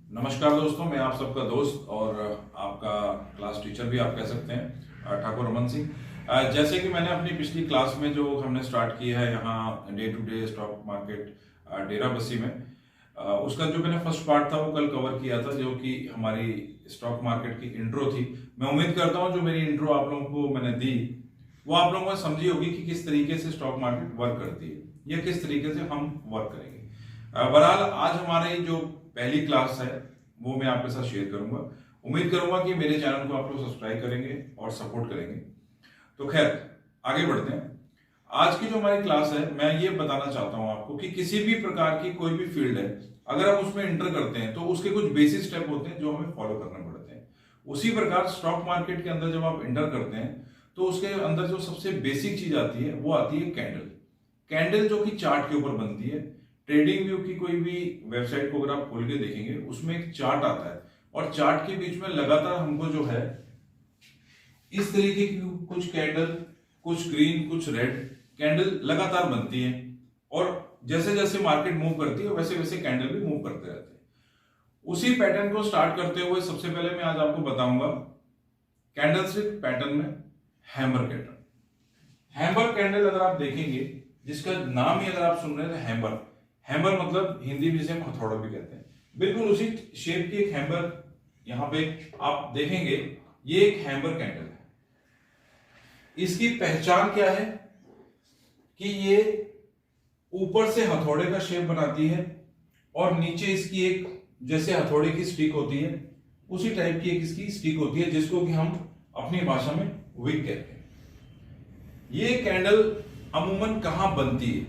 नमस्कार दोस्तों, मैं आप सबका दोस्त और आपका क्लास टीचर भी आप कह सकते हैं, ठाकुर रमन सिंह। जैसे कि मैंने अपनी पिछली क्लास में जो हमने स्टार्ट किया है यहाँ day to day stock market Dera Bassi में, उसका जो मैंने फर्स्ट पार्ट था वो कल कवर किया था, जो कि हमारी स्टॉक मार्केट की इंट्रो थी। मैं उम्मीद करता हूँ जो मेरी इंट्रो आप लोगों को मैंने दी वो आप लोगों को समझी होगी कि किस तरीके से स्टॉक मार्केट वर्क करती है या किस तरीके से हम वर्क करेंगे। बहरहाल आज हमारी जो पहली क्लास है वो मैं आपके साथ शेयर करूंगा। उम्मीद करूंगा कि मेरे चैनल को आप लोग सब्सक्राइब करेंगे और सपोर्ट करेंगे। तो खैर आगे बढ़ते हैं। आज की जो हमारी क्लास है, मैं ये बताना चाहता हूं आपको कि किसी भी प्रकार की कोई भी फील्ड है, अगर आप उसमें एंटर करते हैं तो उसके कुछ बेसिक स्टेप होते हैं जो हमें फॉलो करने पड़ते हैं। उसी प्रकार स्टॉक मार्केट के अंदर जब आप एंटर करते हैं तो उसके अंदर जो सबसे बेसिक चीज आती है वो आती है कैंडल। कैंडल जो कि चार्ट के ऊपर बनती है। ट्रेडिंग व्यू की कोई भी वेबसाइट को अगर आप खोल के देखेंगे उसमें एक चार्ट आता है और चार्ट के बीच में लगातार हमको जो है इस तरीके की कुछ कैंडल, कुछ ग्रीन, कुछ रेड कैंडल लगातार बनती है और जैसे जैसे मार्केट मूव करती है वैसे वैसे कैंडल भी मूव करते रहते हैं। उसी पैटर्न को स्टार्ट करते हुए सबसे पहले मैं आज आपको बताऊंगा कैंडलस्टिक पैटर्न में हैमर कैंडल। हैमर कैंडल अगर आप देखेंगे, जिसका नाम ही अगर आप सुन रहे हैं तो हैमर, हैमर मतलब हिंदी में जिसे हम हथौड़ा भी कहते हैं, बिल्कुल उसी शेप की एक हैमर यहां पे आप देखेंगे। ये एक हैमर कैंडल है। इसकी पहचान क्या है कि ये ऊपर से हथौड़े का शेप बनाती है और नीचे इसकी एक जैसे हथौड़े की स्टिक होती है उसी टाइप की एक इसकी स्टिक होती है, जिसको कि हम अपनी भाषा में विक कहते हैं। ये कैंडल अमूमन कहां बनती है?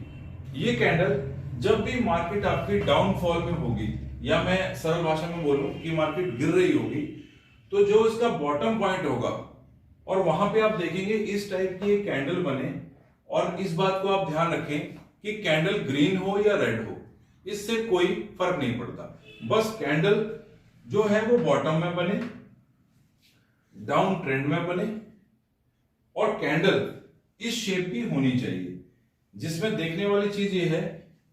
ये कैंडल जब भी मार्केट आपकी डाउनफॉल में होगी, या मैं सरल भाषा में बोलूं कि मार्केट गिर रही होगी, तो जो इसका बॉटम पॉइंट होगा और वहां पे आप देखेंगे इस टाइप की एक कैंडल बने। और इस बात को आप ध्यान रखें कि कैंडल ग्रीन हो या रेड हो, इससे कोई फर्क नहीं पड़ता। बस कैंडल जो है वो बॉटम में बने, डाउन ट्रेंड में बने और कैंडल इस शेप की होनी चाहिए। जिसमें देखने वाली चीज ये है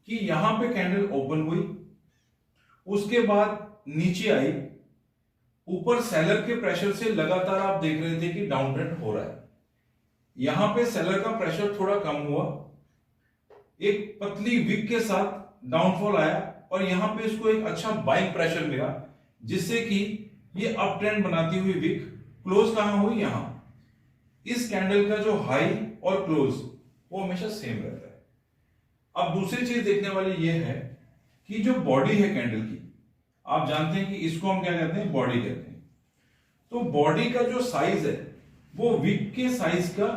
कि यहां पे कैंडल ओपन हुई, उसके बाद नीचे आई, ऊपर सेलर के प्रेशर से लगातार आप देख रहे थे कि डाउन ट्रेंड हो रहा है। यहां पे सेलर का प्रेशर थोड़ा कम हुआ, एक पतली विक के साथ डाउनफॉल आया और यहां पे इसको एक अच्छा बाइंग प्रेशर मिला, जिससे कि ये अप ट्रेंड बनाती हुई विक क्लोज कहां हुई? यहां। इस कैंडल का जो हाई और क्लोज वो हमेशा सेम रहता है। अब दूसरी चीज देखने वाली ये है कि जो बॉडी है कैंडल की, आप जानते हैं कि इसको हम क्या कहते हैं? बॉडी कहते हैं। तो बॉडी का जो साइज है वो विक के साइज का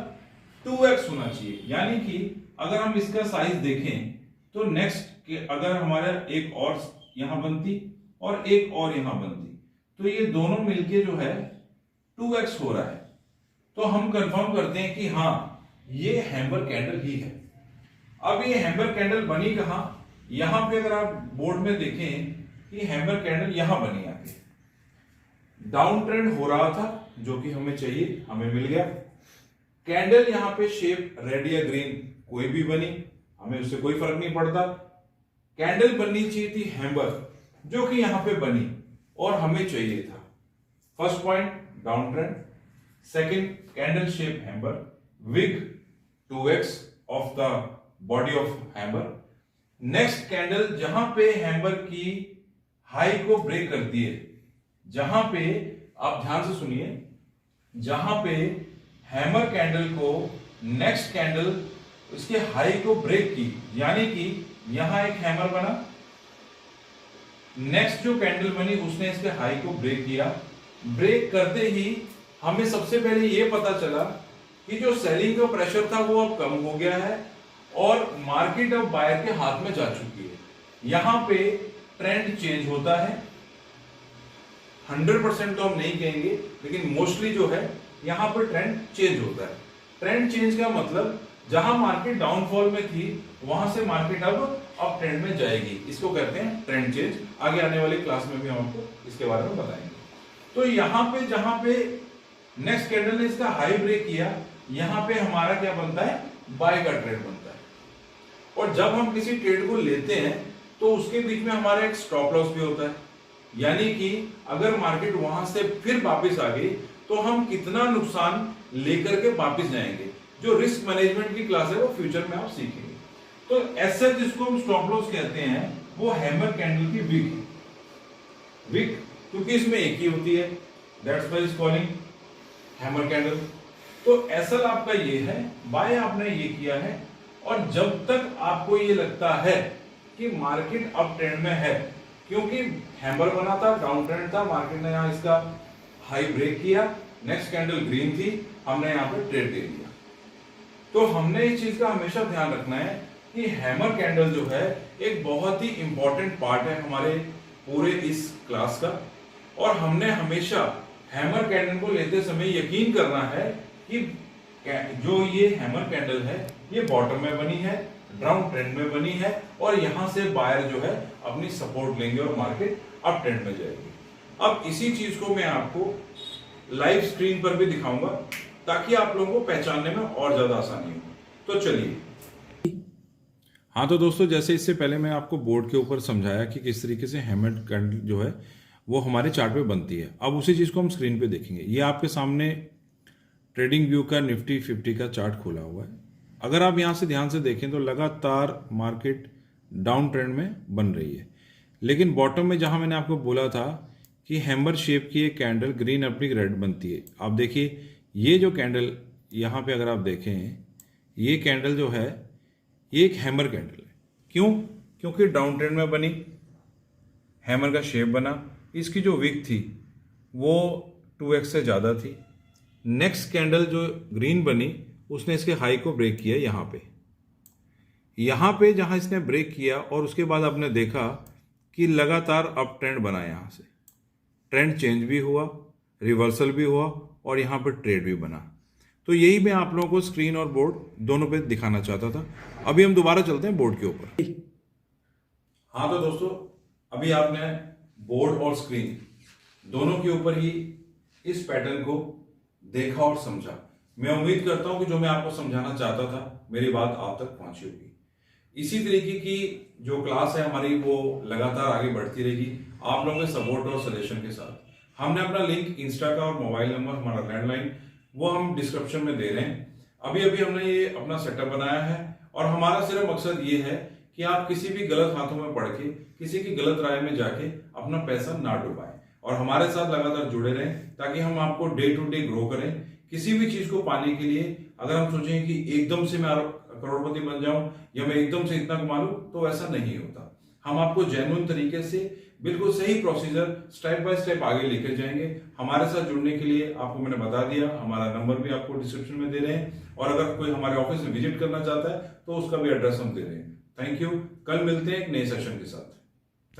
2x होना चाहिए। यानी कि अगर हम इसका साइज देखें तो नेक्स्ट अगर हमारा एक और यहां बनती और एक और यहां बनती, तो ये दोनों मिलके जो है 2x हो रहा है। तो हम कंफर्म करते हैं कि हाँ, ये हैमर कैंडल ही है। अब ये हैमर कैंडल बनी कहां? यहां पे अगर आप बोर्ड में देखें कि हैमर कैंडल यहां बनी आके, डाउन ट्रेंड हो रहा था जो कि हमें चाहिए, हमें मिल गया। कैंडल यहां पे शेप रेड या ग्रीन कोई भी बनी, हमें उससे कोई फर्क नहीं पड़ता। कैंडल बननी चाहिए थी हैमर, जो कि यहां पे बनी और हमें चाहिए था first point down trend, second candle shape hammer, wick 2x of the body of hammer. Next candle जहां पे हैमर की हाई को ब्रेक करती है, जहां पे आप ध्यान से सुनिए, जहां पे हैमर कैंडल को नेक्स्ट कैंडल उसके हाई को ब्रेक की, यानी कि यहां एक हैमर बना, नेक्स्ट जो कैंडल बनी उसने इसके हाई को ब्रेक किया। ब्रेक करते ही हमें सबसे पहले यह पता चला कि जो सेलिंग का प्रेशर था वो अब कम हो गया है और मार्केट अब बायर के हाथ में जा चुकी है। यहां पे ट्रेंड चेंज होता है। 100% तो हम नहीं कहेंगे, लेकिन मोस्टली जो है यहां पर ट्रेंड चेंज होता है। ट्रेंड चेंज का मतलब जहां मार्केट डाउनफॉल में थी वहां से मार्केट अब अप ट्रेंड में जाएगी, इसको कहते हैं ट्रेंड चेंज। आगे आने वाली क्लास में भी हम आपको इसके बारे में बताएंगे। तो यहां पे जहां पे नेक्स्ट कैंडल ने इसका हाई ब्रेक किया, यहां पे हमारा क्या बनता है? बाय का ट्रेड बनता है। और जब हम किसी ट्रेड को लेते हैं तो उसके बीच में हमारा एक स्टॉप लॉस भी होता है। यानी कि अगर मार्केट वहां से फिर वापस आ गई तो हम कितना नुकसान लेकर के वापस जाएंगे। जो रिस्क मैनेजमेंट की क्लास है वो फ्यूचर में आप सीखेंगे। तो ऐसे जिसको हम स्टॉप लॉस कहते हैं वो हैमर कैंडल की विक क्योंकि इसमें एक ही होती है, that's why is calling hammer candle. तो एसएल आपका ये है, बाय आपने ये किया है, और जब तक आपको ये लगता है कि मार्केट अप ट्रेंड में है, क्योंकि हैमर बना था, डाउन ट्रेंड था, मार्केट ने यहां इसका हाई ब्रेक किया, नेक्स्ट कैंडल ग्रीन थी, हमने यहां पे ट्रेड दे दिया। तो हमने इस चीज का हमेशा ध्यान रखना है कि हैमर कैंडल जो है एक बहुत ही इंपॉर्टेंट पार्ट है हमारे पूरे इस क्लास का, और हमने हमेशा हैमर कैंडल को लेते समय यकीन करना है कि जो ये हैमर कैंडल है ये बॉटम में बनी है, डाउन ट्रेंड में बनी है, और यहां से बायर जो है अपनी सपोर्ट लेंगे और मार्केट अप ट्रेंड में जाएगी। अब इसी चीज को मैं आपको लाइव स्क्रीन पर भी दिखाऊंगा ताकि आप लोगों को पहचानने में और ज्यादा आसानी हो। तो चलिए। हाँ तो दोस्तों, जैसे इससे पहले मैं आपको बोर्ड के ऊपर समझाया कि किस तरीके से हैमर कैंडल जो है वो हमारे चार्ट पे बनती है, अब उसी चीज को हम स्क्रीन पे देखेंगे। ये आपके सामने ट्रेडिंग व्यू का निफ्टी 50 का चार्ट खोला हुआ है। अगर आप यहां से ध्यान से देखें तो लगातार मार्केट डाउन ट्रेंड में बन रही है, लेकिन बॉटम में जहां मैंने आपको बोला था कि हैमर शेप की एक कैंडल ग्रीन अपनी रेड बनती है। आप देखिए ये जो कैंडल यहाँ पे अगर आप देखें, ये कैंडल जो है ये एक हैमर कैंडल है। क्यों? क्योंकि डाउन ट्रेंड में बनी, हैमर का शेप बना, इसकी जो विक थी वो 2x से ज़्यादा थी। नेक्स्ट कैंडल जो ग्रीन बनी उसने इसके हाई को ब्रेक किया यहाँ पे जहाँ इसने ब्रेक किया, और उसके बाद आपने देखा कि लगातार अप ट्रेंड बना, यहाँ से ट्रेंड चेंज भी हुआ, रिवर्सल भी हुआ, और यहाँ पर ट्रेड भी बना। तो यही मैं आप लोगों को स्क्रीन और बोर्ड दोनों पे दिखाना चाहता था। अभी हम दोबारा चलते हैं बोर्ड के ऊपर। हाँ तो दोस्तों, अभी आपने बोर्ड और स्क्रीन दोनों के ऊपर ही इस पैटर्न को देखा और समझा। मैं उम्मीद करता हूं कि जो मैं आपको समझाना चाहता था मेरी बात आप तक पहुंची होगी। इसी तरीके की जो क्लास है हमारी वो लगातार आगे बढ़ती रहेगी आप लोगों के सपोर्ट और सजेशन के साथ। हमने अपना लिंक इंस्टा का और मोबाइल नंबर, हमारा लैंडलाइन, वो हम डिस्क्रिप्शन में दे रहे हैं। अभी अभी हमने ये अपना सेटअप बनाया है, और हमारा सिर्फ मकसद ये है कि आप किसी भी गलत हाथों में पड़ के, किसी की गलत राय में जाके अपना पैसा ना डुबाएं, और हमारे साथ लगातार जुड़े रहें ताकि हम आपको डे टू डे ग्रो करें। किसी भी चीज को पाने के लिए अगर हम सोचें कि एकदम से मैं करोड़पति बन जाऊं या मैं एकदम से इतना कमा लूं, तो ऐसा नहीं होता। हम आपको जेन्युइन तरीके से बिल्कुल सही प्रोसीजर स्टेप बाय स्टेप आगे लेकर जाएंगे। हमारे साथ जुड़ने के लिए आपको मैंने बता दिया, हमारा नंबर भी आपको डिस्क्रिप्शन में दे रहे हैं, और अगर कोई हमारे ऑफिस में विजिट करना चाहता है तो उसका भी एड्रेस हम दे रहे हैं। Thank you. कल मिलते हैं एक नए सेशन के साथ।